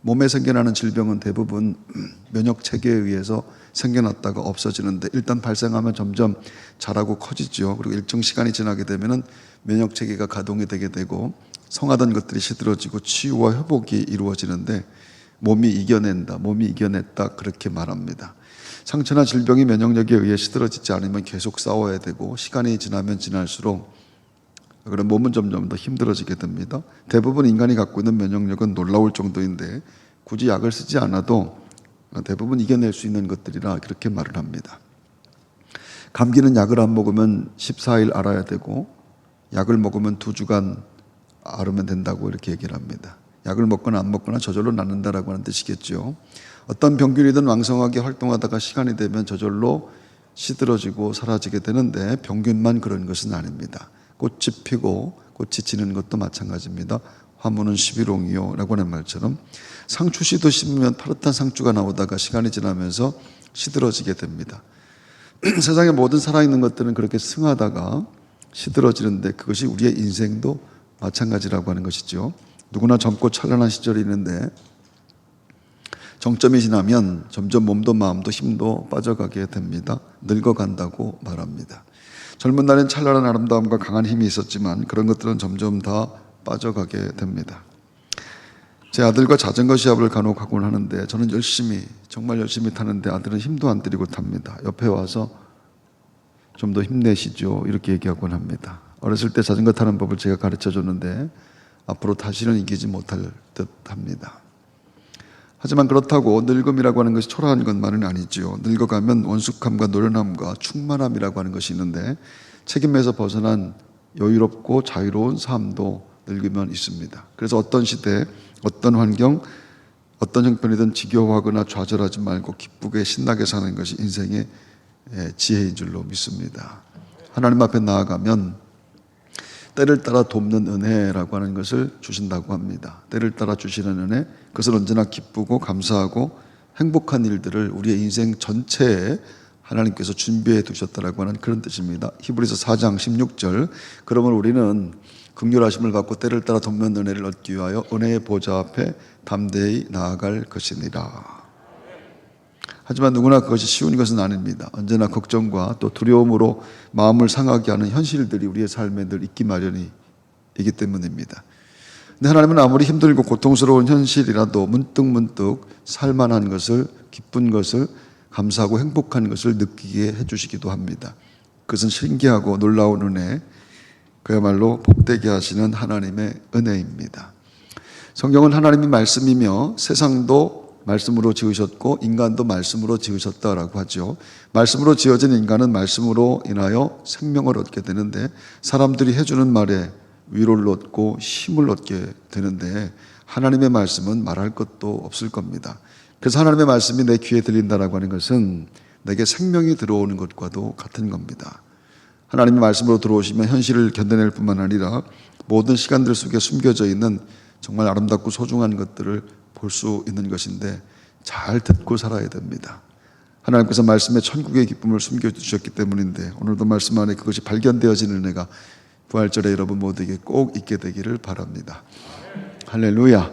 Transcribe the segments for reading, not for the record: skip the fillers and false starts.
몸에 생겨나는 질병은 대부분 면역 체계에 의해서 생겨났다가 없어지는데 일단 발생하면 점점 자라고 커지죠. 그리고 일정 시간이 지나게 되면은 면역 체계가 가동이 되게 되고 성하던 것들이 시들어지고 치유와 회복이 이루어지는데 몸이 이겨낸다, 몸이 이겨냈다 그렇게 말합니다. 상처나 질병이 면역력에 의해 시들어지지 않으면 계속 싸워야 되고 시간이 지나면 지날수록 그런 몸은 점점 더 힘들어지게 됩니다. 대부분 인간이 갖고 있는 면역력은 놀라울 정도인데 굳이 약을 쓰지 않아도 대부분 이겨낼 수 있는 것들이라 그렇게 말을 합니다. 감기는 약을 안 먹으면 14일 앓아야 되고 약을 먹으면 2주간 앓으면 된다고 이렇게 얘기를 합니다. 약을 먹거나 안 먹거나 저절로 낫는다라고 하는 뜻이겠죠. 어떤 병균이든 왕성하게 활동하다가 시간이 되면 저절로 시들어지고 사라지게 되는데 병균만 그런 것은 아닙니다. 꽃이 피고 꽃이 지는 것도 마찬가지입니다. 화무는 11홍이요 라고 하는 말처럼 상추씨도 심으면 파릇한 상추가 나오다가 시간이 지나면서 시들어지게 됩니다. 세상의 모든 살아있는 것들은 그렇게 승하다가 시들어지는데 그것이 우리의 인생도 마찬가지라고 하는 것이죠. 누구나 젊고 찬란한 시절이 있는데 정점이 지나면 점점 몸도 마음도 힘도 빠져가게 됩니다. 늙어간다고 말합니다. 젊은 날엔 찬란한 아름다움과 강한 힘이 있었지만 그런 것들은 점점 다 빠져가게 됩니다. 제 아들과 자전거 시합을 간혹 하곤 하는데 저는 정말 열심히 타는데 아들은 힘도 안 들이고 탑니다. 옆에 와서 좀 더 힘내시죠 이렇게 얘기하곤 합니다. 어렸을 때 자전거 타는 법을 제가 가르쳐 줬는데 앞으로 다시는 이기지 못할 듯 합니다. 하지만 그렇다고 늙음이라고 하는 것이 초라한 것만은 아니죠. 늙어가면 원숙함과 노련함과 충만함이라고 하는 것이 있는데 책임에서 벗어난 여유롭고 자유로운 삶도 늙으면 있습니다. 그래서 어떤 시대, 어떤 환경, 어떤 형편이든 지겨워하거나 좌절하지 말고 기쁘게 신나게 사는 것이 인생의 지혜인 줄로 믿습니다. 하나님 앞에 나아가면 때를 따라 돕는 은혜라고 하는 것을 주신다고 합니다. 때를 따라 주시는 은혜, 그것은 언제나 기쁘고 감사하고 행복한 일들을 우리의 인생 전체에 하나님께서 준비해 두셨다라고 하는 그런 뜻입니다. 히브리서 4장 16절 그러면 우리는 긍휼하심을 받고 때를 따라 돕는 은혜를 얻기 위하여 은혜의 보좌 앞에 담대히 나아갈 것이니라. 하지만 누구나 그것이 쉬운 것은 아닙니다. 언제나 걱정과 또 두려움으로 마음을 상하게 하는 현실들이 우리의 삶에 늘 있기 마련이기 때문입니다. 근데 하나님은 아무리 힘들고 고통스러운 현실이라도 문득문득 살만한 것을, 기쁜 것을, 감사하고 행복한 것을 느끼게 해주시기도 합니다. 그것은 신기하고 놀라운 은혜, 그야말로 복되게 하시는 하나님의 은혜입니다. 성경은 하나님이 말씀이며 세상도 말씀으로 지으셨고 인간도 말씀으로 지으셨다라고 하죠. 말씀으로 지어진 인간은 말씀으로 인하여 생명을 얻게 되는데 사람들이 해주는 말에 위로를 얻고 힘을 얻게 되는데 하나님의 말씀은 말할 것도 없을 겁니다. 그래서 하나님의 말씀이 내 귀에 들린다라고 하는 것은 내게 생명이 들어오는 것과도 같은 겁니다. 하나님의 말씀으로 들어오시면 현실을 견뎌낼 뿐만 아니라 모든 시간들 속에 숨겨져 있는 정말 아름답고 소중한 것들을 볼 수 있는 것인데 잘 듣고 살아야 됩니다. 하나님께서 말씀에 천국의 기쁨을 숨겨주셨기 때문인데 오늘도 말씀 안에 그것이 발견되어지는 은혜가 부활절에 여러분 모두에게 꼭 있게 되기를 바랍니다. 할렐루야.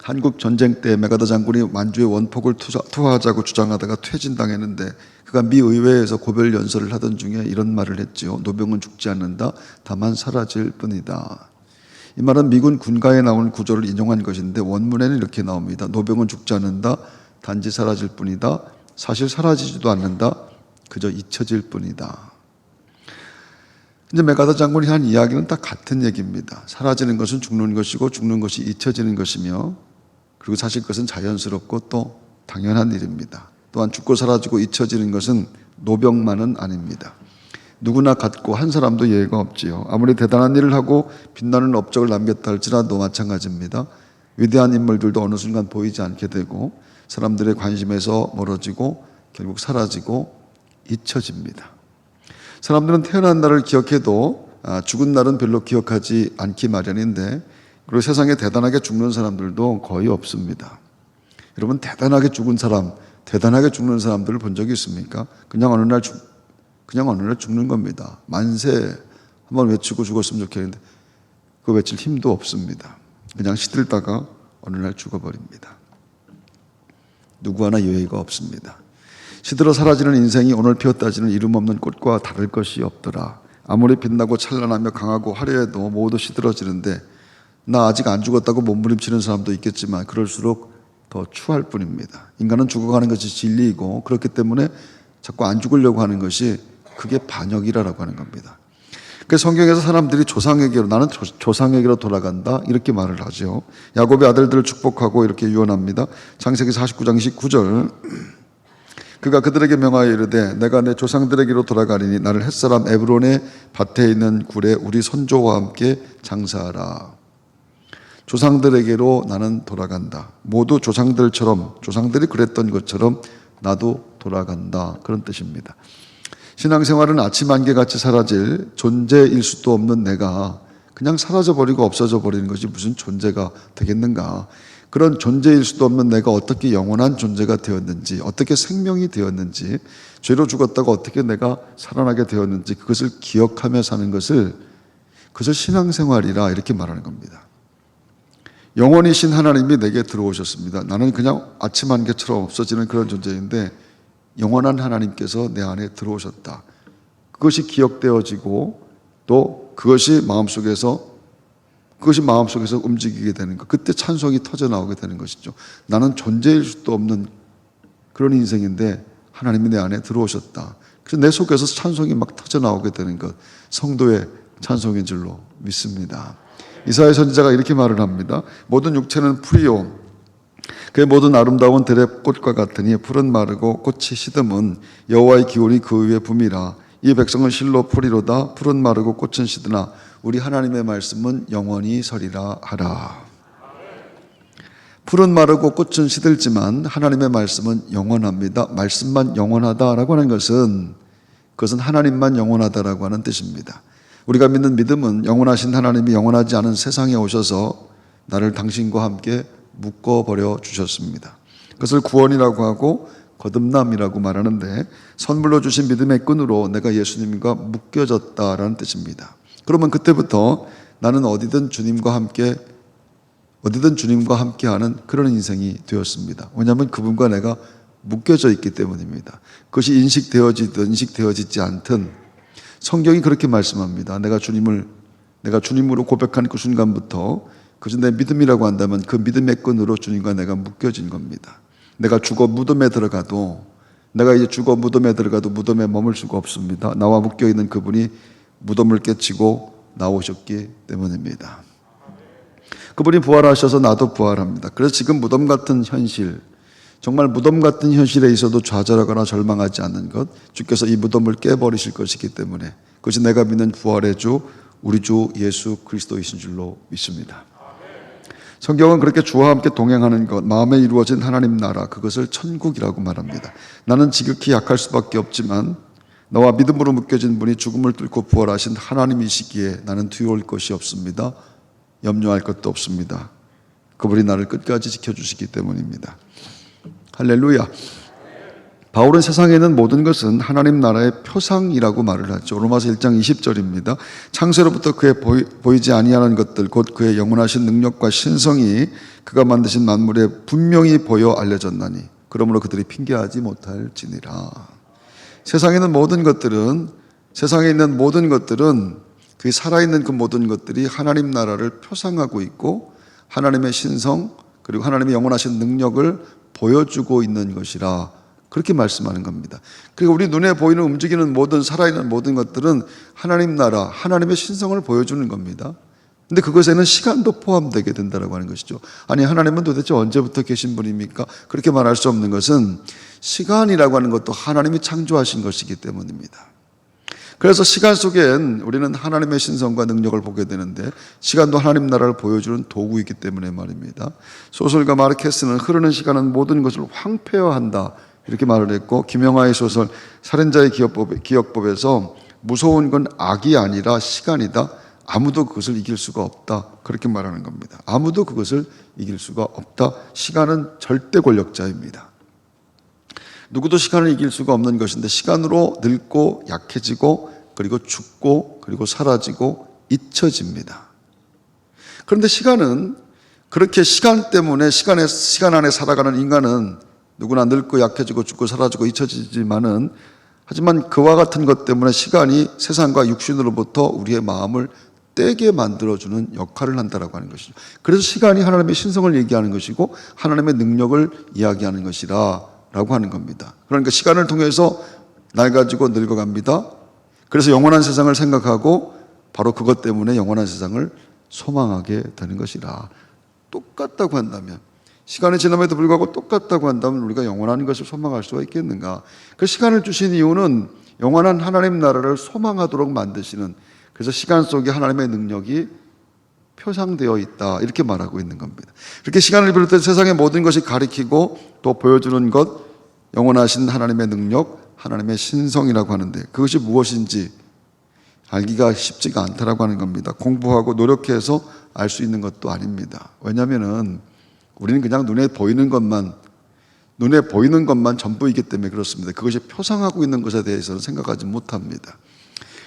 한국 전쟁 때 메가더 장군이 만주의 원폭을 투하하자고 주장하다가 퇴진당했는데 그가 미 의회에서 고별 연설을 하던 중에 이런 말을 했죠. 노병은 죽지 않는다. 다만 사라질 뿐이다. 이 말은 미군 군가에 나오는 구절을 인용한 것인데 원문에는 이렇게 나옵니다. 노병은 죽지 않는다. 단지 사라질 뿐이다. 사실 사라지지도 않는다. 그저 잊혀질 뿐이다. 이제 메가더 장군이 한 이야기는 딱 같은 얘기입니다. 사라지는 것은 죽는 것이고 죽는 것이 잊혀지는 것이며 그리고 사실 그것은 자연스럽고 또 당연한 일입니다. 또한 죽고 사라지고 잊혀지는 것은 노병만은 아닙니다. 누구나 갖고 한 사람도 예외가 없지요. 아무리 대단한 일을 하고 빛나는 업적을 남겼다 할지라도 마찬가지입니다. 위대한 인물들도 어느 순간 보이지 않게 되고 사람들의 관심에서 멀어지고 결국 사라지고 잊혀집니다. 사람들은 태어난 날을 기억해도 죽은 날은 별로 기억하지 않기 마련인데 그리고 세상에 대단하게 죽는 사람들도 거의 없습니다. 여러분 대단하게 죽는 사람들을 본 적이 있습니까? 그냥 어느 날 죽는 겁니다. 만세 한번 외치고 죽었으면 좋겠는데 그 외칠 힘도 없습니다. 그냥 시들다가 어느 날 죽어버립니다. 누구 하나 예외가 없습니다. 시들어 사라지는 인생이 오늘 피었다지는 이름 없는 꽃과 다를 것이 없더라. 아무리 빛나고 찬란하며 강하고 화려해도 모두 시들어지는데 나 아직 안 죽었다고 몸부림치는 사람도 있겠지만 그럴수록 더 추할 뿐입니다. 인간은 죽어가는 것이 진리이고 그렇기 때문에 자꾸 안 죽으려고 하는 것이 그게 반역이라고 하는 겁니다. 그래서 성경에서 사람들이 조상에게로 나는 조상에게로 돌아간다 이렇게 말을 하죠. 야곱의 아들들을 축복하고 이렇게 유언합니다. 창세기 49장 19절 그가 그들에게 명하여 이르되 내가 내 조상들에게로 돌아가리니 나를 햇사람 에브론의 밭에 있는 굴에 우리 선조와 함께 장사하라. 조상들에게로 나는 돌아간다. 모두 조상들처럼 조상들이 그랬던 것처럼 나도 돌아간다. 그런 뜻입니다. 신앙생활은 아침 안개같이 사라질 존재일 수도 없는 내가 그냥 사라져버리고 없어져 버리는 것이 무슨 존재가 되겠는가. 그런 존재일 수도 없는 내가 어떻게 영원한 존재가 되었는지, 어떻게 생명이 되었는지, 죄로 죽었다가 어떻게 내가 살아나게 되었는지 그것을 기억하며 사는 그것을 신앙생활이라 이렇게 말하는 겁니다. 영원이신 하나님이 내게 들어오셨습니다. 나는 그냥 아침 안개처럼 없어지는 그런 존재인데 영원한 하나님께서 내 안에 들어오셨다. 그것이 기억되어지고 또 그것이 마음속에서 움직이게 되는 것. 그때 찬송이 터져나오게 되는 것이죠. 나는 존재일 수도 없는 그런 인생인데 하나님이 내 안에 들어오셨다. 그래서 내 속에서 찬송이 막 터져나오게 되는 것. 성도의 찬송인 줄로 믿습니다. 이사야 선지자가 이렇게 말을 합니다. 모든 육체는 풀이요 그의 모든 아름다운 들의 꽃과 같으니 풀은 마르고 꽃이 시듬은 여호와의 기운이 그 위에 붐이라. 이 백성은 실로 풀이로다. 풀은 마르고 꽃은 시드나 우리 하나님의 말씀은 영원히 서리라 하라. 풀은 마르고 꽃은 시들지만 하나님의 말씀은 영원합니다. 말씀만 영원하다라고 하는 그것은 하나님만 영원하다라고 하는 뜻입니다. 우리가 믿는 믿음은 영원하신 하나님이 영원하지 않은 세상에 오셔서 나를 당신과 함께 묶어버려 주셨습니다. 그것을 구원이라고 하고 거듭남이라고 말하는데 선물로 주신 믿음의 끈으로 내가 예수님과 묶여졌다라는 뜻입니다. 그러면 그때부터 나는 어디든 주님과 함께하는 그런 인생이 되었습니다. 왜냐하면 그분과 내가 묶여져 있기 때문입니다. 그것이 인식되어지든 인식되어지지 않든 성경이 그렇게 말씀합니다. 내가 주님으로 고백한 그 순간부터 그것은 내 믿음이라고 한다면 그 믿음의 끈으로 주님과 내가 묶여진 겁니다. 내가 죽어 무덤에 들어가도 무덤에 머물 수가 없습니다. 나와 묶여있는 그분이 무덤을 깨치고 나오셨기 때문입니다. 그분이 부활하셔서 나도 부활합니다. 그래서 지금 무덤 같은 현실, 정말 무덤 같은 현실에 있어도 좌절하거나 절망하지 않는 것, 주께서 이 무덤을 깨버리실 것이기 때문에 그것이 내가 믿는 부활의 주, 우리 주 예수 그리스도이신 줄로 믿습니다. 성경은 그렇게 주와 함께 동행하는 것, 마음에 이루어진 하나님 나라, 그것을 천국이라고 말합니다. 나는 지극히 약할 수밖에 없지만 나와 믿음으로 묶여진 분이 죽음을 뚫고 부활하신 하나님이시기에 나는 두려울 것이 없습니다. 염려할 것도 없습니다. 그분이 나를 끝까지 지켜주시기 때문입니다. 할렐루야. 바울은 세상에 있는 모든 것은 하나님 나라의 표상이라고 말을 하죠. 로마서 1장 20절입니다. 창세로부터 그의 보이지 아니하는 것들 곧 그의 영원하신 능력과 신성이 그가 만드신 만물에 분명히 보여 알려졌나니 그러므로 그들이 핑계하지 못할지니라. 세상에 있는 모든 것들은 그 살아있는 그 모든 것들이 하나님 나라를 표상하고 있고 하나님의 신성 그리고 하나님의 영원하신 능력을 보여주고 있는 것이라 그렇게 말씀하는 겁니다. 그리고 우리 눈에 보이는 움직이는 모든 살아있는 모든 것들은 하나님 나라, 하나님의 신성을 보여주는 겁니다. 근데 그것에는 시간도 포함되게 된다고 하는 것이죠. 아니 하나님은 도대체 언제부터 계신 분입니까? 그렇게 말할 수 없는 것은 시간이라고 하는 것도 하나님이 창조하신 것이기 때문입니다. 그래서 시간 속엔 우리는 하나님의 신성과 능력을 보게 되는데 시간도 하나님 나라를 보여주는 도구이기 때문에 말입니다. 소설가 마르케스는 흐르는 시간은 모든 것을 황폐화한다 이렇게 말을 했고 김영하의 소설 살인자의 기억법에서 무서운 건 악이 아니라 시간이다. 아무도 그것을 이길 수가 없다. 그렇게 말하는 겁니다. 아무도 그것을 이길 수가 없다. 시간은 절대 권력자입니다. 누구도 시간을 이길 수가 없는 것인데 시간으로 늙고 약해지고 그리고 죽고 그리고 사라지고 잊혀집니다. 그런데 시간은 그렇게 시간 때문에 시간 안에 살아가는 인간은 누구나 늙고 약해지고 죽고 사라지고 잊혀지지만은, 하지만 그와 같은 것 때문에 시간이 세상과 육신으로부터 우리의 마음을 떼게 만들어주는 역할을 한다라고 하는 것이죠. 그래서 시간이 하나님의 신성을 얘기하는 것이고 하나님의 능력을 이야기하는 것이라고 하는 겁니다. 그러니까 시간을 통해서 낡아지고 늙어갑니다. 그래서 영원한 세상을 생각하고 바로 그것 때문에 영원한 세상을 소망하게 되는 것이라. 똑같다고 한다면, 시간이 지남에도 불구하고 똑같다고 한다면 우리가 영원한 것을 소망할 수가 있겠는가? 그 시간을 주신 이유는 영원한 하나님 나라를 소망하도록 만드시는, 그래서 시간 속에 하나님의 능력이 표상되어 있다, 이렇게 말하고 있는 겁니다. 이렇게 시간을 비롯해 세상의 모든 것이 가리키고 또 보여주는 것, 영원하신 하나님의 능력, 하나님의 신성이라고 하는데, 그것이 무엇인지 알기가 쉽지가 않다라고 하는 겁니다. 공부하고 노력해서 알 수 있는 것도 아닙니다. 왜냐하면은 우리는 그냥 눈에 보이는 것만 전부이기 때문에 그렇습니다. 그것이 표상하고 있는 것에 대해서는 생각하지 못합니다.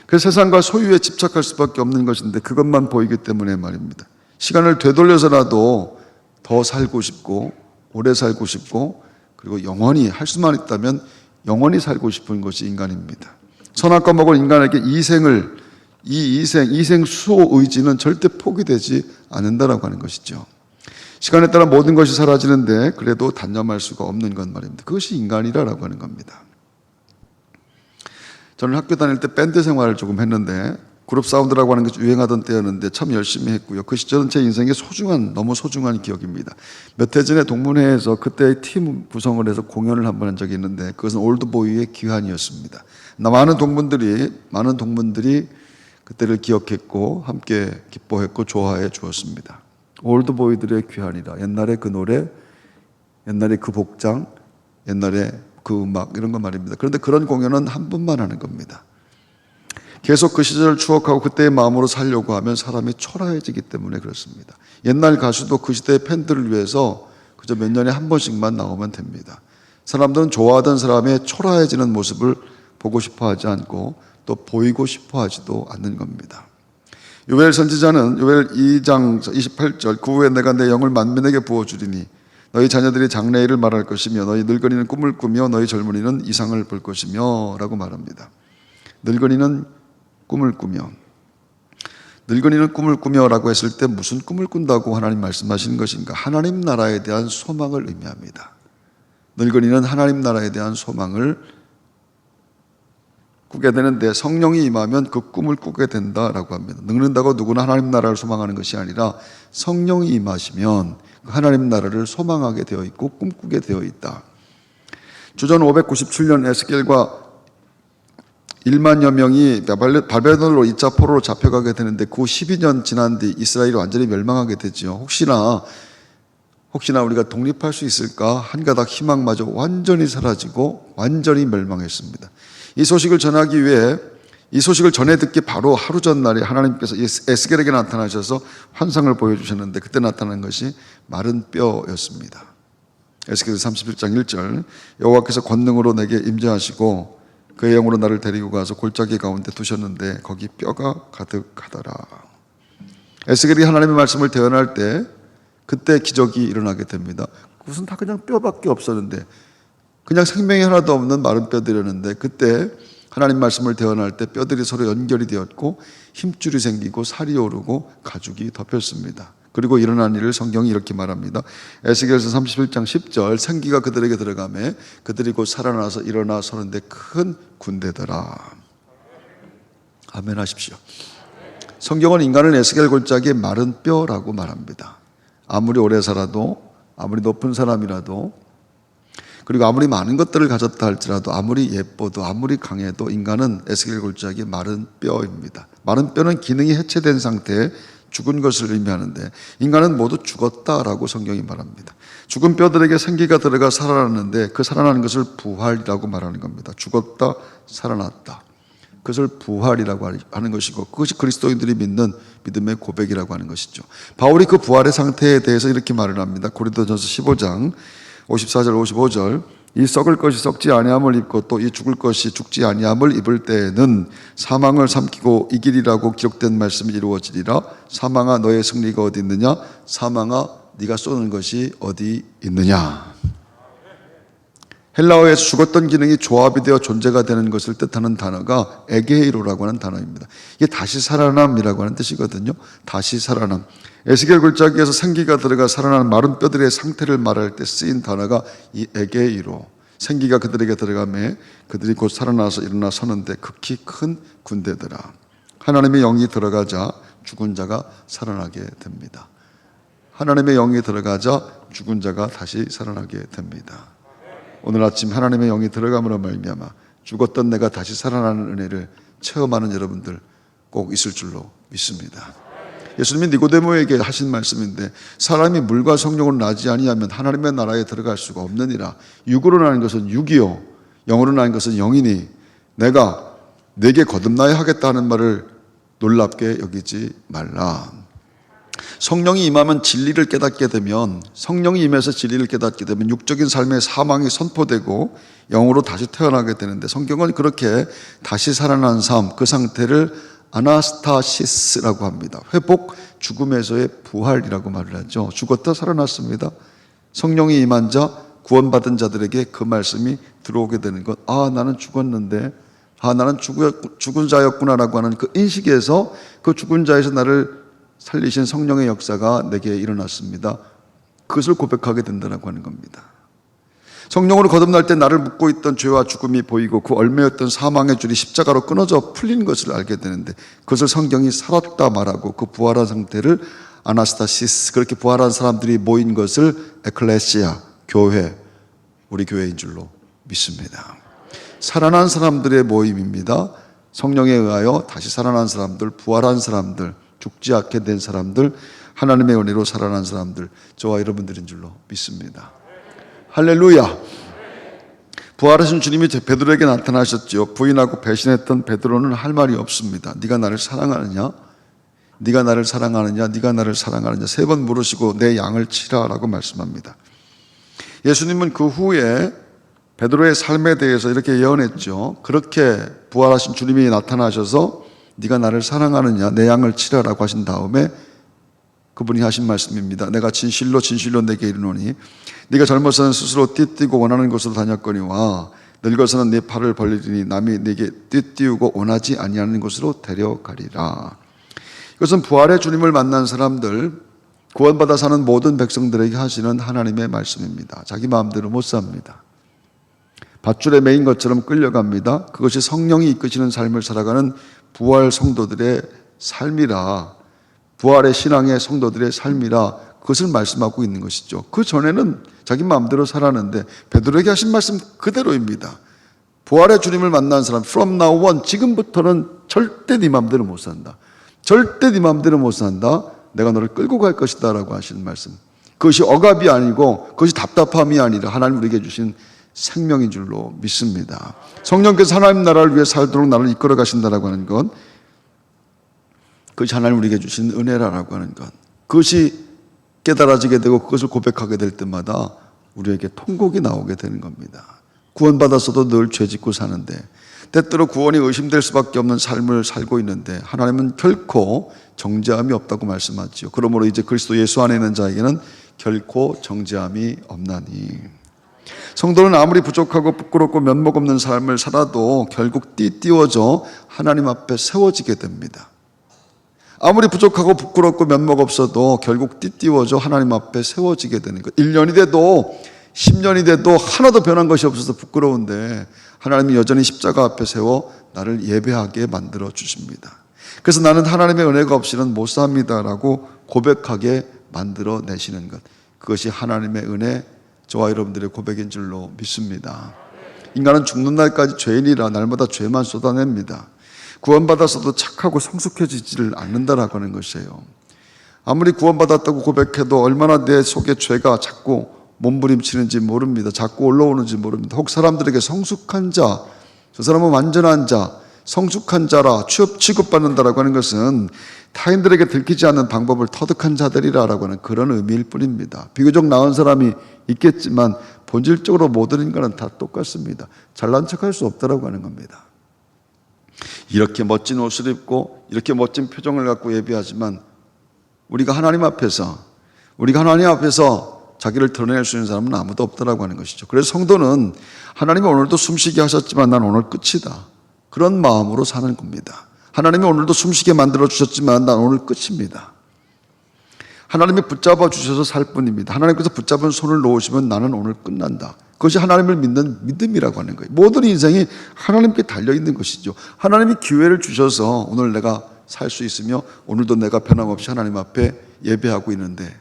그래서 세상과 소유에 집착할 수밖에 없는 것인데, 그것만 보이기 때문에 말입니다. 시간을 되돌려서라도 더 살고 싶고 오래 살고 싶고, 그리고 영원히 할 수만 있다면 영원히 살고 싶은 것이 인간입니다. 선악과 먹을 인간에게 이생 수호 의지는 절대 포기되지 않는다라고 하는 것이죠. 시간에 따라 모든 것이 사라지는데 그래도 단념할 수가 없는 것 말입니다. 그것이 인간이라고 하는 겁니다. 저는 학교 다닐 때 밴드 생활을 조금 했는데, 그룹 사운드라고 하는 것이 유행하던 때였는데 참 열심히 했고요. 그 시절은 제 인생에 너무 소중한 기억입니다. 몇 해 전에 동문회에서 그때의 팀 구성을 해서 공연을 한번 한 적이 있는데, 그것은 올드보이의 귀환이었습니다. 많은 동문들이 그때를 기억했고 함께 기뻐했고 좋아해 주었습니다. 올드보이들의 귀환이라, 옛날에 그 노래, 옛날에 그 복장, 옛날에 그 음악, 이런 거 말입니다. 그런데 그런 공연은 한 번만 하는 겁니다. 계속 그 시절을 추억하고 그때의 마음으로 살려고 하면 사람이 초라해지기 때문에 그렇습니다. 옛날 가수도 그 시대의 팬들을 위해서 그저 몇 년에 한 번씩만 나오면 됩니다. 사람들은 좋아하던 사람의 초라해지는 모습을 보고 싶어 하지 않고 또 보이고 싶어 하지도 않는 겁니다. 요엘 선지자는 요엘 2장 28절, 그 후에 내가 내 영을 만민에게 부어주리니 너희 자녀들이 장래일을 말할 것이며 너희 늙은이는 꿈을 꾸며 너희 젊은이는 이상을 볼 것이며 라고 말합니다. 늙은이는 꿈을 꾸며 라고 했을 때 무슨 꿈을 꾼다고 하나님 말씀하시는 것인가? 하나님 나라에 대한 소망을 의미합니다. 늙은이는 하나님 나라에 대한 소망을 꾸게 되는데, 성령이 임하면 그 꿈을 꾸게 된다라고 합니다. 늙는다고 누구나 하나님 나라를 소망하는 것이 아니라 성령이 임하시면 하나님 나라를 소망하게 되어 있고 꿈꾸게 되어 있다. 주전 597년 에스겔과 1만여 명이 바벨론으로 2차 포로로 잡혀가게 되는데, 그 12년 지난 뒤 이스라엘이 완전히 멸망하게 되죠. 혹시나 우리가 독립할 수 있을까 한 가닥 희망마저 완전히 사라지고 완전히 멸망했습니다. 이 소식을 전해 듣기 바로 하루 전날에 하나님께서 에스겔에게 나타나셔서 환상을 보여주셨는데, 그때 나타난 것이 마른 뼈였습니다. 에스겔 31장 1절, 여호와께서 권능으로 내게 임재하시고 그의 영으로 나를 데리고 가서 골짜기 가운데 두셨는데 거기 뼈가 가득하더라. 에스겔이 하나님의 말씀을 대언할 때 그때 기적이 일어나게 됩니다. 그것은 다 그냥 뼈밖에 없었는데, 그냥 생명이 하나도 없는 마른 뼈들이었는데, 그때 하나님 말씀을 대언할 때 뼈들이 서로 연결이 되었고 힘줄이 생기고 살이 오르고 가죽이 덮였습니다. 그리고 일어난 일을 성경이 이렇게 말합니다. 에스겔서 31장 10절, 생기가 그들에게 들어가매 그들이 곧 살아나서 일어나 서는데 큰 군대더라. 아멘 하십시오. 성경은 인간을 에스겔 골짜기의 마른 뼈라고 말합니다. 아무리 오래 살아도, 아무리 높은 사람이라도, 그리고 아무리 많은 것들을 가졌다 할지라도, 아무리 예뻐도, 아무리 강해도 인간은 에스겔 골짜기의 마른 뼈입니다. 마른 뼈는 기능이 해체된 상태에 죽은 것을 의미하는데, 인간은 모두 죽었다라고 성경이 말합니다. 죽은 뼈들에게 생기가 들어가 살아났는데 그 살아나는 것을 부활이라고 말하는 겁니다. 죽었다, 살아났다. 그것을 부활이라고 하는 것이고, 그것이 그리스도인들이 믿는 믿음의 고백이라고 하는 것이죠. 바울이 그 부활의 상태에 대해서 이렇게 말을 합니다. 고린도전서 15장 54절 55절, 이 썩을 것이 썩지 아니함을 입고 또 이 죽을 것이 죽지 아니함을 입을 때에는 사망을 삼키고 이기리라고 기록된 말씀이 이루어지리라. 사망아 너의 승리가 어디 있느냐? 사망아 네가 쏘는 것이 어디 있느냐. 헬라어에서 죽었던 기능이 조합이 되어 존재가 되는 것을 뜻하는 단어가 에게이로라고 하는 단어입니다. 이게 다시 살아남이라고 하는 뜻이거든요. 다시 살아남. 에스겔 굴짜기에서 생기가 들어가 살아난 마른 뼈들의 상태를 말할 때 쓰인 단어가 이 에게이로. 생기가 그들에게 들어가매 그들이 곧 살아나서 일어나 서는데 극히 큰 군대더라. 하나님의 영이 들어가자 죽은 자가 살아나게 됩니다. 하나님의 영이 들어가자 죽은 자가 다시 살아나게 됩니다. 오늘 아침 하나님의 영이 들어감으로 말미암아 죽었던 내가 다시 살아나는 은혜를 체험하는 여러분들 꼭 있을 줄로 믿습니다. 예수님이 니고데모에게 하신 말씀인데 사람이 물과 성령으로 나지 아니하면 하나님의 나라에 들어갈 수가 없느니라. 육으로 나는 것은 육이요 영으로 나는 것은 영이니 내가 내게 거듭나야 하겠다 하는 말을 놀랍게 여기지 말라. 성령이 임하면 진리를 깨닫게 되면 성령이 임해서 진리를 깨닫게 되면 육적인 삶의 사망이 선포되고 영으로 다시 태어나게 되는데 성경은 그렇게 다시 살아난 삶 그 상태를 아나스타시스라고 합니다. 회복, 죽음에서의 부활이라고 말을 하죠. 죽었다 살아났습니다. 성령이 임한 자, 구원받은 자들에게 그 말씀이 들어오게 되는 것. 아, 나는 죽었는데 나는 죽은 자였구나라고 하는 그 인식에서 그 죽은 자에서 나를 살리신 성령의 역사가 내게 일어났습니다. 그것을 고백하게 된다고 하는 겁니다. 성령으로 거듭날 때 나를 묶고 있던 죄와 죽음이 보이고 그 얼매였던 사망의 줄이 십자가로 끊어져 풀린 것을 알게 되는데 그것을 성경이 살았다 말하고 그 부활한 상태를 아나스타시스 그렇게 부활한 사람들이 모인 것을 에클레시아 교회 우리 교회인 줄로 믿습니다. 살아난 사람들의 모임입니다. 성령에 의하여 다시 살아난 사람들, 부활한 사람들, 죽지 않게 된 사람들, 하나님의 은혜로 살아난 사람들, 저와 여러분들인 줄로 믿습니다. 할렐루야. 부활하신 주님이 베드로에게 나타나셨죠. 부인하고 배신했던 베드로는 할 말이 없습니다. 네가 나를 사랑하느냐? 네가 나를 사랑하느냐? 네가 나를 사랑하느냐? 3번 물으시고 내 양을 치라라고 말씀합니다. 예수님은 그 후에 베드로의 삶에 대해서 이렇게 예언했죠. 그렇게 부활하신 주님이 나타나셔서 네가 나를 사랑하느냐? 내 양을 치라라고 하신 다음에 그분이 하신 말씀입니다. 내가 진실로 진실로 내게 이르노니 네가 젊어서는 스스로 띠뛰고 원하는 곳으로 다녔거니와 늙어서는 네 팔을 벌리리니 남이 네게 띠뛰우고 원하지 아니하는 곳으로 데려가리라. 이것은 부활의 주님을 만난 사람들, 구원받아 사는 모든 백성들에게 하시는 하나님의 말씀입니다. 자기 마음대로 못 삽니다. 밧줄에 매인 것처럼 끌려갑니다. 그것이 성령이 이끄시는 삶을 살아가는 부활 성도들의 삶이라, 부활의 신앙의 성도들의 삶이라 그것을 말씀하고 있는 것이죠. 그 전에는 자기 마음대로 살았는데 베드로에게 하신 말씀 그대로입니다. 부활의 주님을 만난 사람, from now on, 지금부터는 절대 네 마음대로 못 산다. 절대 네 마음대로 못 산다. 내가 너를 끌고 갈 것이다 라고 하시는 말씀. 그것이 억압이 아니고 그것이 답답함이 아니라 하나님 우리에게 주신 생명인 줄로 믿습니다. 성령께서 하나님 나라를 위해 살도록 나를 이끌어 가신다라고 하는 것, 그것이 하나님 우리에게 주신 은혜라고 하는 것, 그것이 깨달아지게 되고 그것을 고백하게 될 때마다 우리에게 통곡이 나오게 되는 겁니다. 구원받았어도 늘 죄짓고 사는데 때때로 구원이 의심될 수밖에 없는 삶을 살고 있는데 하나님은 결코 정죄함이 없다고 말씀하지요. 그러므로 이제 그리스도 예수 안에 있는 자에게는 결코 정죄함이 없나니, 성도는 아무리 부족하고 부끄럽고 면목 없는 삶을 살아도 결국 띠띠워져 하나님 앞에 세워지게 됩니다. 아무리 부족하고 부끄럽고 면목 없어도 결국 띠띠워져 하나님 앞에 세워지게 되는 것. 1년이 돼도 10년이 돼도 하나도 변한 것이 없어서 부끄러운데 하나님이 여전히 십자가 앞에 세워 나를 예배하게 만들어 주십니다. 그래서 나는 하나님의 은혜가 없이는 못 삽니다라고 고백하게 만들어 내시는 것, 그것이 하나님의 은혜, 저와 여러분들의 고백인 줄로 믿습니다. 인간은 죽는 날까지 죄인이라 날마다 죄만 쏟아냅니다. 구원받았어도 착하고 성숙해지지를 않는다라고 하는 것이에요. 아무리 구원받았다고 고백해도 얼마나 내 속에 죄가 자꾸 몸부림치는지 모릅니다. 자꾸 올라오는지 모릅니다. 혹 사람들에게 성숙한 자, 저 사람은 완전한 자, 성숙한 자라 취급받는다라고 하는 것은 타인들에게 들키지 않는 방법을 터득한 자들이라고 하는 그런 의미일 뿐입니다. 비교적 나은 사람이 있겠지만 본질적으로 모든 인간은 다 똑같습니다. 잘난 척할 수 없다라고 하는 겁니다. 이렇게 멋진 옷을 입고 이렇게 멋진 표정을 갖고 예배하지만 우리가 하나님 앞에서 우리가 하나님 앞에서 자기를 드러낼 수 있는 사람은 아무도 없다라고 하는 것이죠. 그래서 성도는 하나님이 오늘도 숨쉬게 하셨지만 난 오늘 끝이다, 그런 마음으로 사는 겁니다. 하나님이 오늘도 숨쉬게 만들어 주셨지만 난 오늘 끝입니다. 하나님이 붙잡아 주셔서 살 뿐입니다. 하나님께서 붙잡은 손을 놓으시면 나는 오늘 끝난다. 그것이 하나님을 믿는 믿음이라고 하는 거예요. 모든 인생이 하나님께 달려있는 것이죠. 하나님이 기회를 주셔서 오늘 내가 살 수 있으며 오늘도 내가 변함없이 하나님 앞에 예배하고 있는데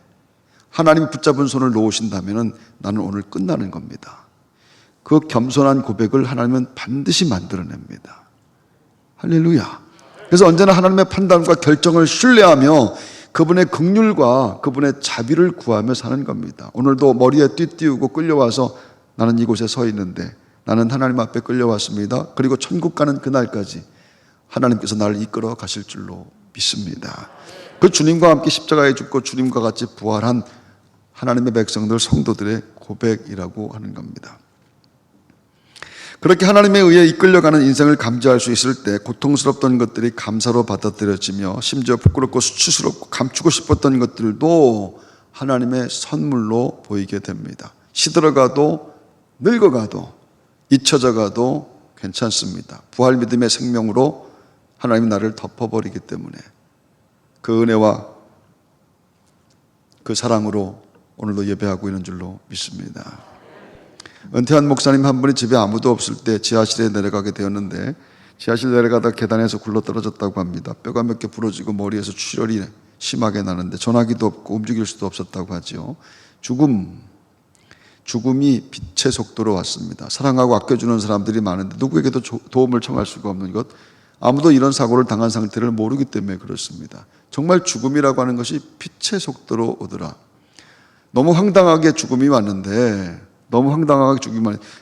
하나님이 붙잡은 손을 놓으신다면 나는 오늘 끝나는 겁니다. 그 겸손한 고백을 하나님은 반드시 만들어냅니다. 할렐루야. 그래서 언제나 하나님의 판단과 결정을 신뢰하며 그분의 긍휼과 그분의 자비를 구하며 사는 겁니다. 오늘도 머리에 띠띠우고 끌려와서 나는 이곳에 서 있는데 나는 하나님 앞에 끌려왔습니다. 그리고 천국 가는 그날까지 하나님께서 나를 이끌어 가실 줄로 믿습니다. 그 주님과 함께 십자가에 죽고 주님과 같이 부활한 하나님의 백성들, 성도들의 고백이라고 하는 겁니다. 그렇게 하나님에 의해 이끌려가는 인생을 감지할 수 있을 때 고통스럽던 것들이 감사로 받아들여지며 심지어 부끄럽고 수치스럽고 감추고 싶었던 것들도 하나님의 선물로 보이게 됩니다. 시들어가도 늙어가도 잊혀져가도 괜찮습니다. 부활 믿음의 생명으로 하나님이 나를 덮어버리기 때문에 그 은혜와 그 사랑으로 오늘도 예배하고 있는 줄로 믿습니다. 은퇴한 목사님 한 분이 집에 아무도 없을 때 지하실에 내려가게 되었는데 지하실 내려가다 계단에서 굴러떨어졌다고 합니다. 뼈가 몇 개 부러지고 머리에서 출혈이 심하게 나는데 전화기도 없고 움직일 수도 없었다고 하죠. 죽음이 빛의 속도로 왔습니다. 사랑하고 아껴주는 사람들이 많은데 누구에게도 도움을 청할 수가 없는 것, 아무도 이런 사고를 당한 상태를 모르기 때문에 그렇습니다. 정말 죽음이라고 하는 것이 빛의 속도로 오더라. 너무 황당하게 죽음이 왔는데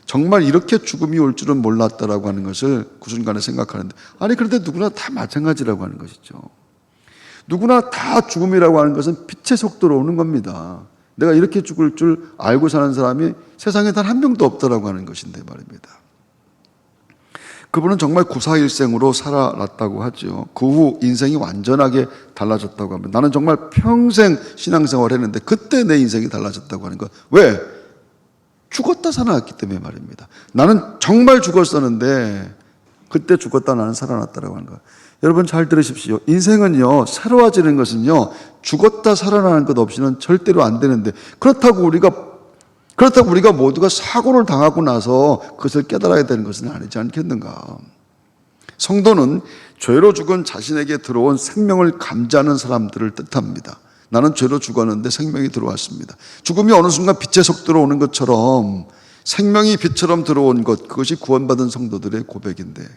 정말 이렇게 죽음이 올 줄은 몰랐다라고 하는 것을 그 순간에 생각하는데, 아니 그런데 누구나 다 마찬가지라고 하는 것이죠. 누구나 다 죽음이라고 하는 것은 빛의 속도로 오는 겁니다. 내가 이렇게 죽을 줄 알고 사는 사람이 세상에 단 한 명도 없다라고 하는 것인데 말입니다. 그분은 정말 구사일생으로 살아났다고 하죠. 그 후 인생이 완전하게 달라졌다고 합니다. 나는 정말 평생 신앙생활을 했는데 그때 내 인생이 달라졌다고 하는 것. 왜? 죽었다 살아났기 때문에 말입니다. 나는 정말 죽었었는데 그때 죽었다 나는 살아났다라고 하는 것. 여러분 잘 들으십시오. 인생은요, 새로워지는 것은요, 죽었다 살아나는 것 없이는 절대로 안 되는데, 그렇다고 우리가 모두가 사고를 당하고 나서 그것을 깨달아야 되는 것은 아니지 않겠는가. 성도는 죄로 죽은 자신에게 들어온 생명을 감지하는 사람들을 뜻합니다. 나는 죄로 죽었는데 생명이 들어왔습니다. 죽음이 어느 순간 빛의 속도로 오는 것처럼 생명이 빛처럼 들어온 것, 그것이 구원받은 성도들의 고백인데,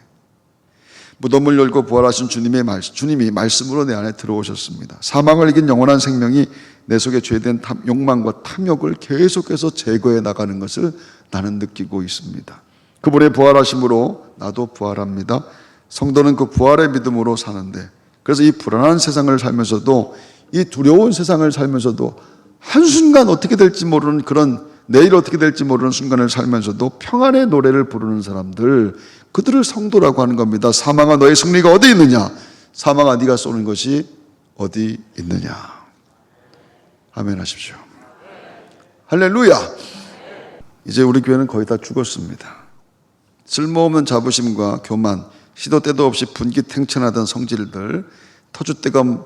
무덤을 열고 부활하신 주님이 말씀으로 내 안에 들어오셨습니다. 사망을 이긴 영원한 생명이 내 속에 죄된 욕망과 탐욕을 계속해서 제거해 나가는 것을 나는 느끼고 있습니다. 그분의 부활하심으로 나도 부활합니다. 성도는 그 부활의 믿음으로 사는데, 그래서 이 불안한 세상을 살면서도, 이 두려운 세상을 살면서도 한순간 어떻게 될지 모르는 그런, 내일 어떻게 될지 모르는 순간을 살면서도 평안의 노래를 부르는 사람들, 그들을 성도라고 하는 겁니다. 사망아 너의 승리가 어디 있느냐? 사망아 네가 쏘는 것이 어디 있느냐? 아멘 하십시오. 할렐루야. 이제 우리 교회는 거의 다 죽었습니다. 쓸모없는 자부심과 교만, 시도 때도 없이 분기탱천하던 성질들, 터줏대감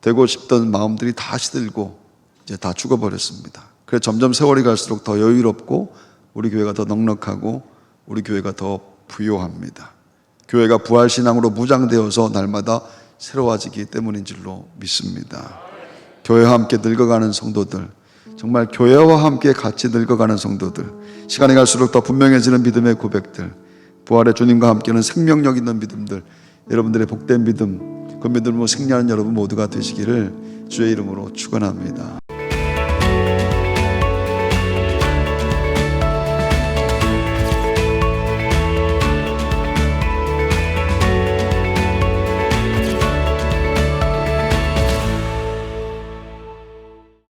되고 싶던 마음들이 다 시들고 이제 다 죽어버렸습니다. 그래서 점점 세월이 갈수록 더 여유롭고 우리 교회가 더 넉넉하고 우리 교회가 더 부요합니다. 교회가 부활신앙으로 무장되어서 날마다 새로워지기 때문인 줄로 믿습니다. 교회와 함께 늙어가는 성도들, 정말 교회와 함께 같이 늙어가는 성도들, 시간이 갈수록 더 분명해지는 믿음의 고백들, 부활의 주님과 함께는 생명력 있는 믿음들, 여러분들의 복된 믿음, 그 믿음으로 승리하는 여러분 모두가 되시기를 주의 이름으로 축원합니다.